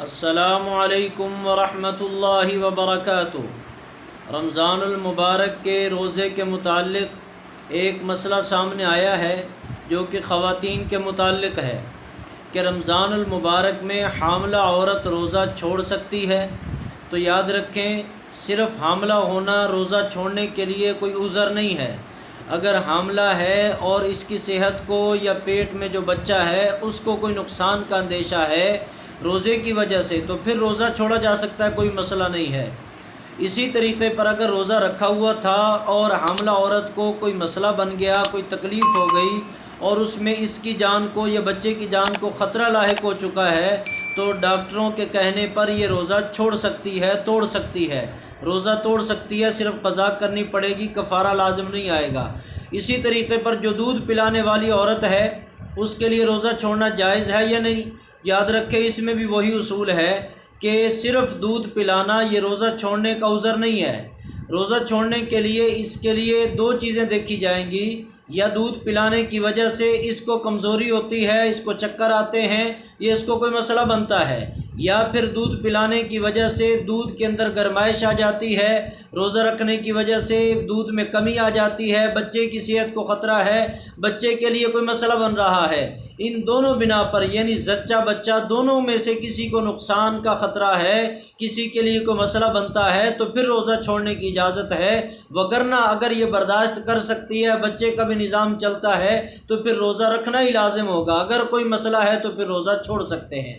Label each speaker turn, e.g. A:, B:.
A: السلام علیکم ورحمۃ اللہ وبرکاتہ۔ رمضان المبارک کے روزے کے متعلق ایک مسئلہ سامنے آیا ہے جو کہ خواتین کے متعلق ہے کہ رمضان المبارک میں حاملہ عورت روزہ چھوڑ سکتی ہے؟ تو یاد رکھیں، صرف حاملہ ہونا روزہ چھوڑنے کے لیے کوئی عذر نہیں ہے۔ اگر حاملہ ہے اور اس کی صحت کو یا پیٹ میں جو بچہ ہے اس کو کوئی نقصان کا اندیشہ ہے روزے کی وجہ سے، تو پھر روزہ چھوڑا جا سکتا ہے، کوئی مسئلہ نہیں ہے۔ اسی طریقے پر اگر روزہ رکھا ہوا تھا اور حاملہ عورت کو کوئی مسئلہ بن گیا، کوئی تکلیف ہو گئی اور اس میں اس کی جان کو یا بچے کی جان کو خطرہ لاحق ہو چکا ہے، تو ڈاکٹروں کے کہنے پر یہ روزہ چھوڑ سکتی ہے، توڑ سکتی ہے، روزہ توڑ سکتی ہے، صرف قضا کرنی پڑے گی، کفارہ لازم نہیں آئے گا۔ اسی طریقے پر جو دودھ پلانے والی عورت ہے اس کے لیے روزہ چھوڑنا جائز ہے یا نہیں؟ یاد رکھیں، اس میں بھی وہی اصول ہے کہ صرف دودھ پلانا یہ روزہ چھوڑنے کا عذر نہیں ہے۔ روزہ چھوڑنے کے لیے اس کے لیے دو چیزیں دیکھی جائیں گی، یا دودھ پلانے کی وجہ سے اس کو کمزوری ہوتی ہے، اس کو چکر آتے ہیں، یہ اس کو کوئی مسئلہ بنتا ہے، یا پھر دودھ پلانے کی وجہ سے دودھ کے اندر گرمائش آ جاتی ہے، روزہ رکھنے کی وجہ سے دودھ میں کمی آ جاتی ہے، بچے کی صحت کو خطرہ ہے، بچے کے لیے کوئی مسئلہ بن رہا ہے۔ ان دونوں بنا پر، یعنی زچہ بچہ، دونوں میں سے کسی کو نقصان کا خطرہ ہے، کسی کے لیے کوئی مسئلہ بنتا ہے، تو پھر روزہ چھوڑنے کی اجازت ہے۔ وگرنہ اگر یہ برداشت کر سکتی ہے، بچے کا بھی نظام چلتا ہے، تو پھر روزہ رکھنا ہی لازم ہوگا۔ اگر کوئی مسئلہ ہے تو پھر روزہ چھوڑ سکتے ہیں۔